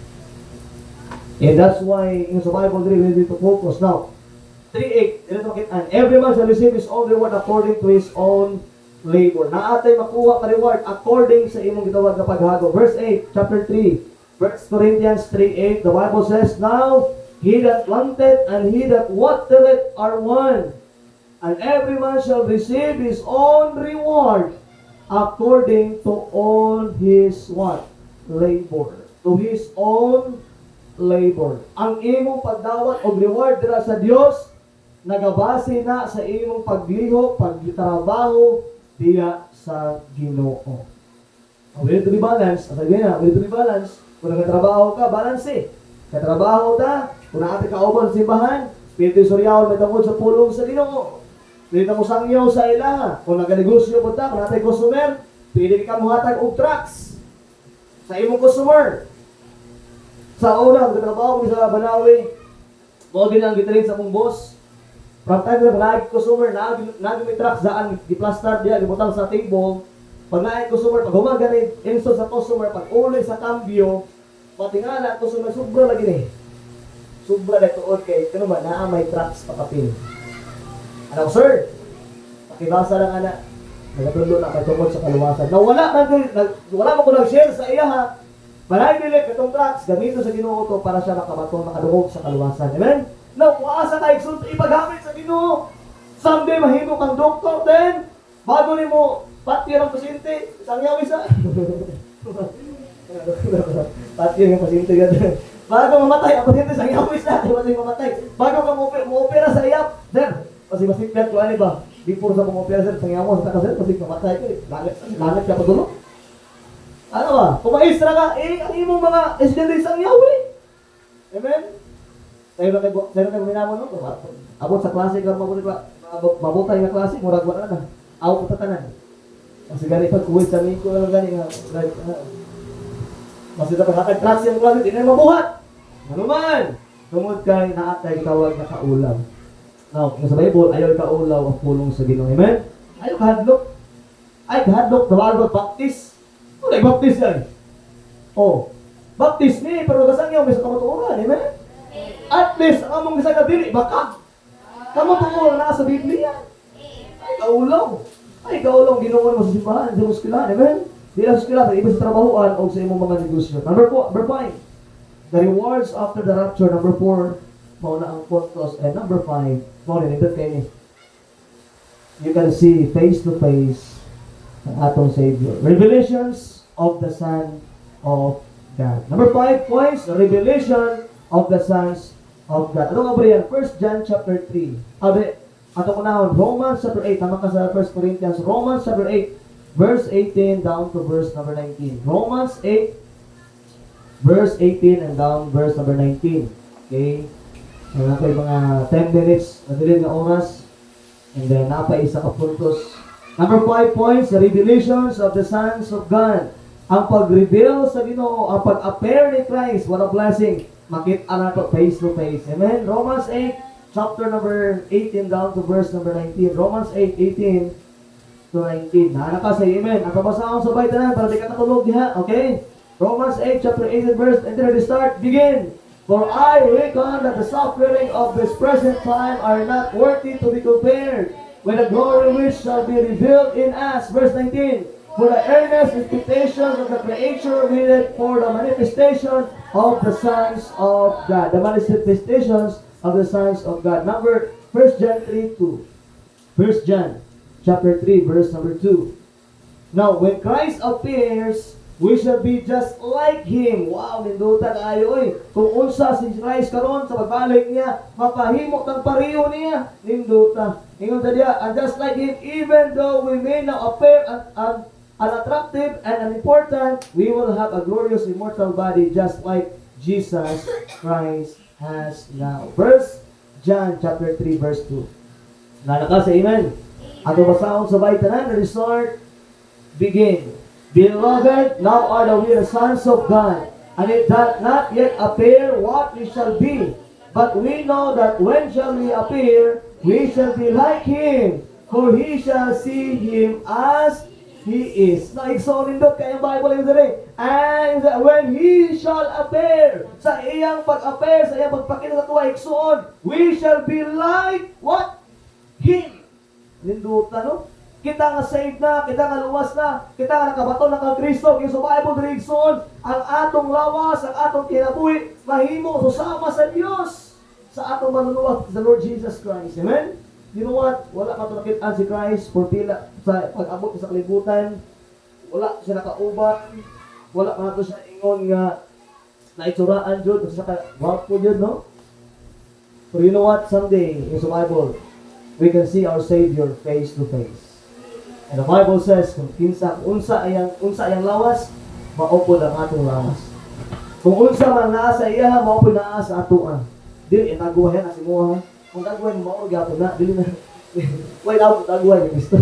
Speaker 1: And that's why yung sa Bible we need to focus now. 3:8, and every man shall receive his own reward according to his own labor. Na atay makuha ka reward according sa imong gitawag nga paghago. Verse 8, chapter 3, 1 Corinthians 3:8, the Bible says, now he that planted and he that watered are one, and every man shall receive his own reward according to all his what? Labor. To his own labor. Ang imong pagdawat o reward dira sa Dios nagabase na sa imong paglihok, pagtrabaho diya sa Ginoo. We need to be balanced. At again, we need to be balanced. Kung nagtrabaho ka, balance eh. Katrabaho ta, kung natin kauban sa simbahan, pwede suryawon may tungkol sa pulong sa Ginoo. Pwede mo sangyaw sa ilaha. Kung naganegosyo po ta, kung natin customer, pwede ka muhatag og trucks sa imong customer. Sa una, katrabaho mo sa Banawi, mo din ang gitrain sa mong boss. From time na pag customer, naging trucks daan, di-plaster diya, libutang sa table. Pag naik customer, pag humagani, install sa customer, pag uli sa cambio, matingala, customer, sobra lagi ni. Sobra na tuod kay, kano ba, may trucks pakapil. Ano, sir? Pakibasa lang, anak. Nagatulo na kay tungkol sa kaluwasan. Wala mo ko nag-share sa iya, ha? Malay bilik itong trucks, gamito sa Ginoo to para siya makabato, makadungog sa kaluwasan. Amen? Now, waasa tayo ipagamit sa Ginoo. Someday, mahimo kang doktor din. Bago ni mo, pati ang pasyente. Isang yaw isa. Pati ang pasyente ganda. Bago mamatay, ang pasyente isang yaw isa. Bago mamatay. Bago ka mo-opera sa iyap. Sir, kasi masiklat ko, ano ba? Before sa mo-opera, sir, isang yaw mo. Sa sir, kasi mamatay ko. Langit ka pa dulo. Ano ba? Kung maistra ka, ang imong mga estudyante isang yaw eh. Amen? Sa'yo na kayo minamon mo, abot sa klase ka, mabutay na klase, murag wala na. Awag ko tatanan. Kasi gani pag kuwit sa miko, alam gani nga, mas ito pagkakad klase ang klase, di na mabuhat. Ano man? Tungod kay naatay tawag na kaulam. Now, sa Bible, ayaw kaulaw ang pulong sa Ginoo. Amen? Ayaw kahadlok. Ay, kahadlok, tawag baptist. Ano na baptist yan? Oh, baptist ni, pero kasang yaw, may sa kamatuoran. Amen? At least, ang among isa ka dili, baka kamatuoran na sa Biblia. Ay, kaulaw. Ay, kaulaw, Ginoo mo sa simbahan, sa muskilan. Amen? Di lang muskilan, iba sa trabahoan o sa imong mga negosyo. Number 5, the rewards after the rapture. Number 4, mauna ang photos. And number 5, mauna nindot kayo ni. You can see face to face ang atong Savior. Revelations of the Son of God. Number 5 points, the revelation of the sons of God. Ano nga ba yan? 1 John chapter 3. Ato ko na, Romans chapter 8. Tama ka sa 1 Corinthians. Romans chapter 8, verse 18 down to verse number 19. Romans 8, verse 18 and down verse number 19. Okay? So, napay mga 10 minutes na dilid na oras. And then, napay isa ka puntos. Number 5 points, the revelations of the sons of God. Ang pag-reveal sa Ginoo, ang pag-appear ni Christ. What a blessing. Makita na ito face to face. Amen? Romans 8, chapter number 18 down to verse number 19. Romans 8, 18 to 19. Naanak ka sa amen. Ang kabasahon sa baitanan para di ka natulog diha. Okay? Romans 8, chapter 18 verse. And then we start. Begin. For I reckon that the suffering of this present time are not worthy to be compared with the glory which shall be revealed in us. Verse 19. For the earnest expectations of the creature waited for the manifestation of the sons of God. The manifestations of the sons of God. Number 1 John 3:2. 1 John chapter 3 verse number 2. Now, when Christ appears, we shall be just like Him. Wow, ninduta kaayo eh. Kung unsa si Christ karon sa pagbalik niya, mapahimok ng pareho niya. Ninduta. Ingon sa diya, and just like Him, even though we may now appear unattractive and unimportant, we will have a glorious immortal body just like Jesus Christ has now. 1 John chapter 3 verse 2. Nanaka sa amen. Ato basahon sa baitanan, resort, begin. Beloved, now are we the sons of God, and it doth not yet appear what we shall be. But we know that when shall we appear, we shall be like Him, for He shall see Him as He is. Naigsoon nindot kay ang Bible yung dali. And when He shall appear, sa iyang pag-appear, sa iyang pagpakita sa tuwa, igsoon, we shall be like, what? Him. Nindutan, no? Kita nga saved na, kita nga luwas na, kita nga nakabato na kang Kristo, kaya sa Bible dali igsoon, ang atong lawas, ang atong kinabuhi, mahimo, susama sa Diyos, sa atong manunawat, the Lord Jesus Christ. Amen? You know what? Wala ka tunakitaan si Christ for pila sa pag-abot sa kalibutan. Wala siya nakaubat. Wala ka na siya ingon nga naitsuraan dyan. Kasi sa wapo dyan, no? But you know what? Someday, in the Bible, we can see our Savior face to face. And the Bible says, kung unsa ayang lawas, maupod ang atong lawas. Kung unsa man naa sa iya, maupod naa sa atoan. Dili, itaguhan na si Moha. Kung taguan mo, gato na, dili na. Why labo taguan ni Kristo?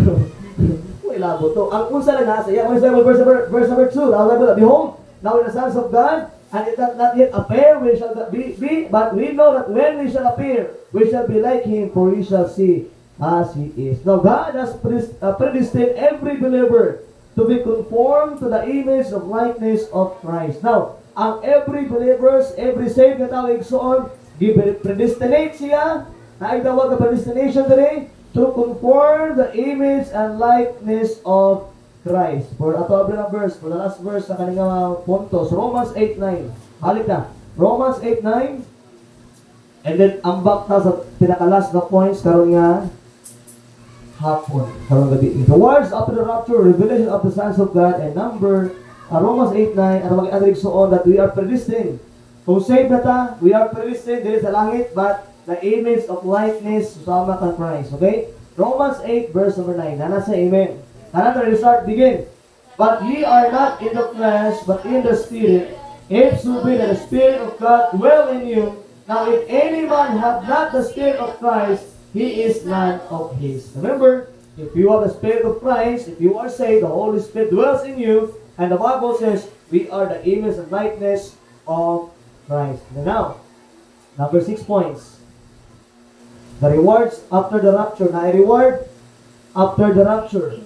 Speaker 1: Why labo to? Ang unsa lang nasa iya, verse number 2, behold, now the sons of God, and it does not yet appear, we shall be, but we know that when we shall appear, we shall be like Him, for we shall see as He is. Now God has predestined every believer to be conformed to the image of likeness of Christ. Now, ang every believers, every saved na tao igsoon, predestinate siya, naigdawag ang predestination today, to conform the image and likeness of Christ. For ato abri na verse, for the last verse sa kaning puntos, Romans 8:9. Halik na. Romans 8:9. And then ambak ta sa pinakalas na points karon nga hapon, karon gabi. The words after the rapture, revelation of the sons of God, and number Romans 8:9, ano mag-adrig suon that we are predestined. Kung saved na ta, we are predestined dili sa langit, but the image of likeness sama kang Christ. Okay? Romans 8 verse number 9. Nana sa amen. Nana to start begin. But ye are not in the flesh, but in the Spirit, if so be that the Spirit of God dwell in you. Now if any man have not the Spirit of Christ, he is none of his. Remember, if you have the Spirit of Christ, if you are saved, the Holy Spirit dwells in you, and the Bible says, we are the image and likeness of Christ. Now, number 6 points. The rewards after the rapture. Na reward after the rapture.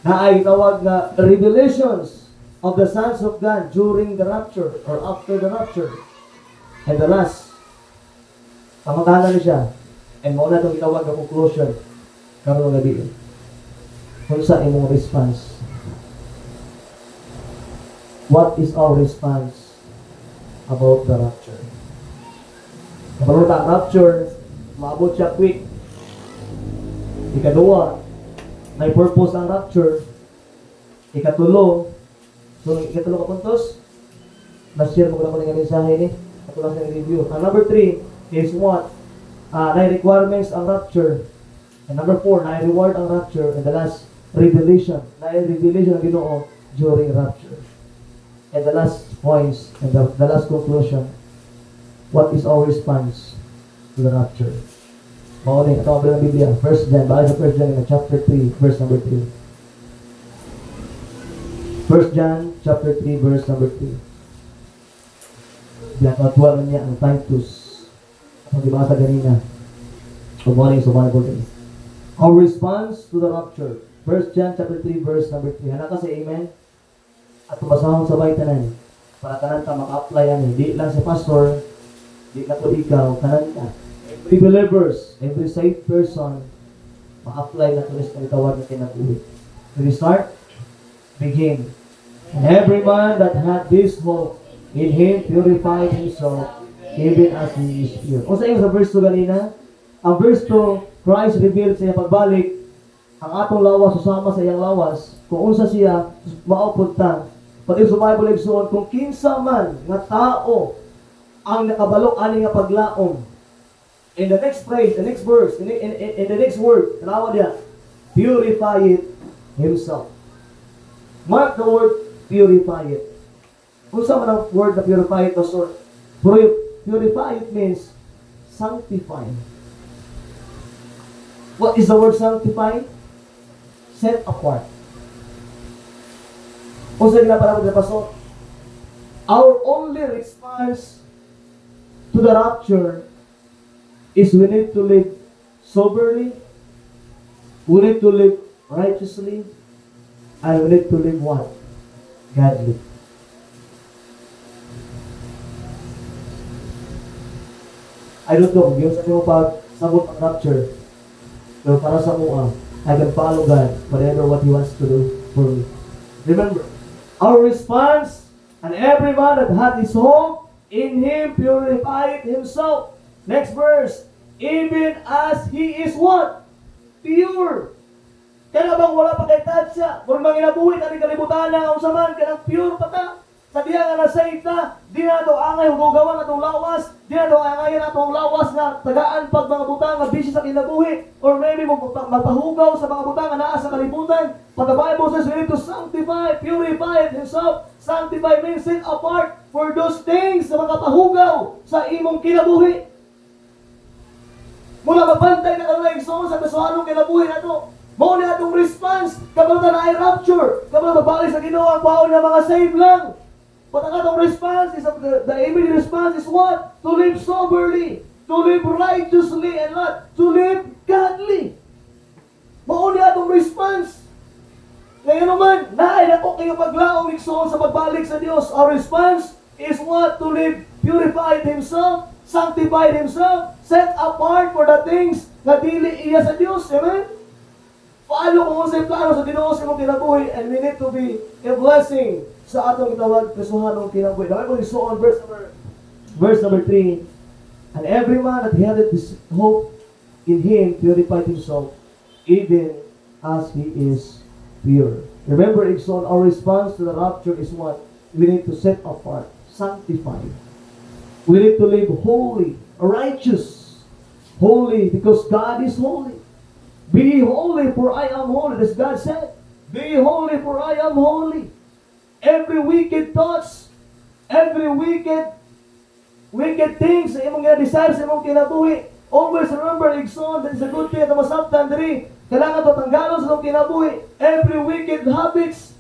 Speaker 1: Na ay tawag na revelations of the sons of God during the rapture or after the rapture. And the last, pamatahanan niya. And muna itong itawag na conclusion. Karoon ng gabi. Kung sa imong response. What is our response about the rapture? About the rapture, maabot siya quick. Ikaduwa, may purpose ang rapture. Ikatulo, so ikatulo ka puntos, na-share mo ko na ko ng mensahe ni, katulad sa review. And number 3 is what? Na requirements ang rapture. And number 4, na reward ang rapture. And the last, revelation. Na revelation ang Ginoo during rapture. And the last points, and the last conclusion, what is our response to the rapture? Mauni, ito ang ng Biblia. 1 John, baka sa 1 John chapter 3, verse number 3. 1 John chapter 3, verse number 3. Diyan, matuwa niya ang Titus. Ang dibasa ganina. Good morning, so Bible day. Our response to the rapture. 1 John chapter 3, verse number 3. Hana ka sa amen? At tumasahon sa tanan. Para kanan ka maka-apply yan. Di lang si pastor, di na po ikaw, kanan ka. Every believers, every saved person, ma-apply na tulis na itawag na kinabuhi. So we start, begin. And every man that had this hope in him purified himself, even as he is pure. O sa iyo sa verse 2 ganina, ang verse 2, Christ revealed sa iyang pagbalik, ang atong lawas, susama sa iyang lawas, kung unsa siya, maupod ta. Pati sa Bible igsoon, kung kinsa man nga tao ang nakabalo ani nga paglaom. In the next phrase, the next verse, in the next word, tanawa niya, purify it himself. Mark the word, purify it. Kung saan man ang word na purify it, Pastor? Purify it means sanctify. What is the word sanctify? Set apart. Kung saan ginapala ko, Pastor? Our only response to the rapture is we need to live soberly, we need to live righteously, And we need to live what? Godly. I don't know kung yun sa inyo pag sabot ang rapture. Pero para sa mua, I can follow God, whatever what He wants to do for me. Remember, our response, and every man that had his hope in Him purified himself. Next verse, even as He is what? Pure. Kaya bang wala pa kay tatsya? Kung manginabuhi na rin kalibutan na kung saman, kaya pure pa ta. Sa diya nga nasave ta, di na ito angay hugawan na itong lawas, di na ito angay na itong lawas na tagaan pag mga butang na busy sa kinabuhi, or maybe magpahugaw sa mga butang na naa sa kalibutan. But the Bible says we need to sanctify, purify himself. Sanctify means set apart for those things na makapahugaw sa imong kinabuhi. Mula magbantay na kalay sa kasuhanong kinabuhi na ito. Mao na atong response kapag na ay rapture, kapag magbalik sa Ginoo ang baon ng mga save lang. But ang atong response is, the immediate response is what? To live soberly, to live righteously, and what? To live godly. Mao na atong response. Ngayon naman, naay na ko kayo paglaong igsoon sa pagbalik sa Dios. Our response is what? To live purified himself, sanctified himself, set apart for the things na dili iya sa Dios. Amen? Paano kung sa plano sa Ginoo sa imong kinabuhi, and we need to be a blessing sa atong itawag kasuhanong kinabuhi. The Bible is so on verse number 3. And every man that had this hope in Him purified himself, even as he is pure. Remember, Ikson, our response to the rapture is what? We need to set apart, sanctify. We need to live holy, righteous, holy, because God is holy. Be holy, for I am holy. As God said, be holy, for I am holy. Every wicked thoughts, every wicked things sa imong desire sa imong kinabuhi, always remember, Igsoon, that is a good thing at masabtan diri. Kailangan ito tanggalon sa imong kinabuhi. Every wicked habits,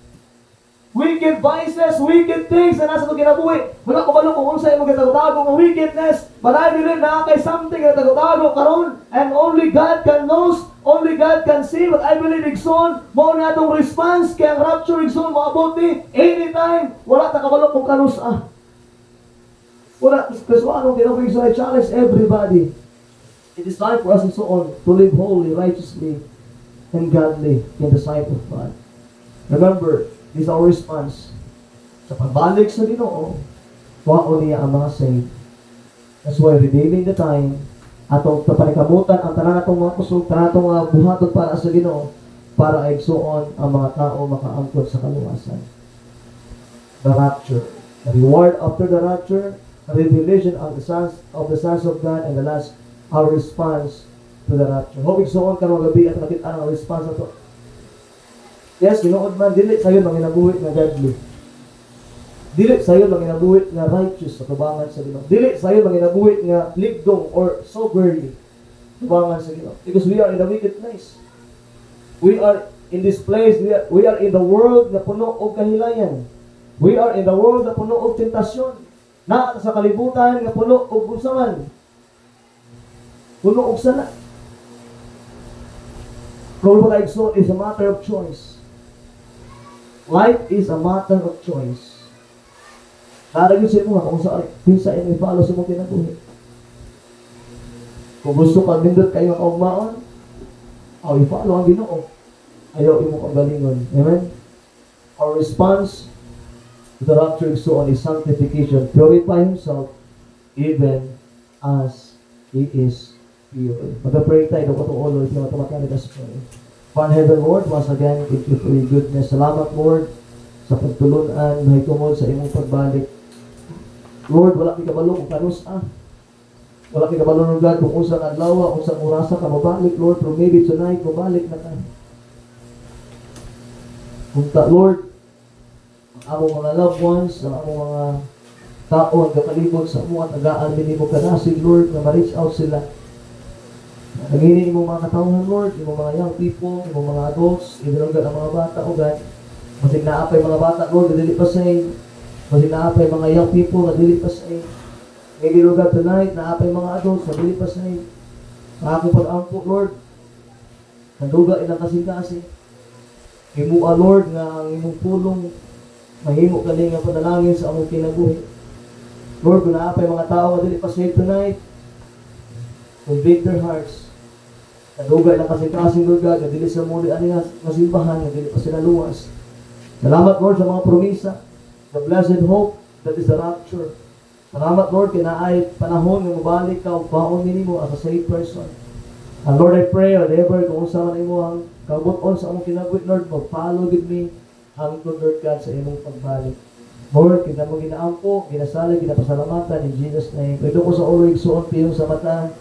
Speaker 1: wicked vices, wicked things na nasa itong kinabuhi. Wala ko balo kung unsa imong gitagutago ng wickedness, but I believe na kay something na gitagutago karon, and only God can knows, only God can see. But I believe, Igsoon, mo na itong response kaya ang rapture, Igsoon, maabot ni anytime. Wala ta kabalo kung kanus wala, kasi anong kinabuhi, Igsoon, I challenge everybody. It is time for us, Igsoon, to live holy, righteously, and godly in the sight of God. Remember, this is our response. Sa pagbalik sa Ginoo, wao niya ang mga saved. That's why redeeming the time, atong tapanikamutan ang tanan atong mga kusog, tanan atong mga buhaton para sa Ginoo, para igsuon ang mga tao makaangkon sa kaluwasan. The rapture, the reward after the rapture, the revelation of the sons of God, and the last, our response to the rapture. Hope igsuon karong gabi at nakita ang response nato. Yes, tinuod man, dili sayo manginabuhi nga godly. Dili sayo manginabuhi nga righteous sa tubangan sa Ginoo. Dili sayo manginabuhi nga ligdong or soberly tubangan sa Ginoo. Because we are in a wicked place. We are in this place, we are in the world na puno og kahilayan. We are in the world na puno og tentasyon. Na sa kalibutan nga puno og usaman. Puno og sala. Kung mga igsoon is a matter of choice. Life is a matter of choice. Naragin sa imo kung saan pinsa imo i-follow sa mong kinabuhi. Kung gusto kang nindot kayo ang kaugmaon, i-follow ang Ginoo. Ayaw imo kang galingon. Amen? Our response to the rapture is sanctification. Purify himself even as he is pure. Mag-pray tayo. Dapat ang ulo. Ito na tumatalik as pray. Father Heaven, Lord, once again, thank you for your goodness. Salamat, Lord, sa pagtulunan, may tungod sa imong pagbalik. Lord, wala kay kabalo kung kanus Wala kay kabalo ng God kung usang adlaw, kung usang orasa ka mabalik, Lord, pero maybe tonight, mabalik na ka. Kung Lord, ang among mga loved ones, ang among mga tao, ang kakalibot sa mga tagaan, mo kanasig, Lord, na ma-reach out sila. Nagini mo mga katawhan, Lord, yung mga young people, yung mga adults, inilunggan ang mga bata, o God. Masig naapay mga bata, Lord, na dili pa say. Masig naapay mga young people, na dili pa say. Ngayon, Lord, tonight, naapay mga adults, na dili pa say. Sa aking pag-angko, Lord, nanduga ilang kasing-kasing. Himua Lord nga ang imong pulong mahimo kani nga panalangin sa among kinabuhi. Lord, kung naapay mga tao nga dili pa saved tonight, convict their hearts. Kadugay na kasing-kasing Lord God, nga dili sa muli ani nga simbahan, nga dili pa sila luwas. Salamat Lord sa mga promisa, the blessed hope that is the rapture. Salamat Lord, kinaay panahon nga mabalik ka o paon nimo as a saved person. And Lord, I pray, whatever, kung sa man imo ang kabuton sa among kinabuhi, Lord, mag-follow with me hangtod Lord God sa imong pagbalik. Lord, kita mo ginaampo, ginasalig, ginapasalamatan in Jesus' name. Ito ko sa ulo, igsuon, piyong sa mata,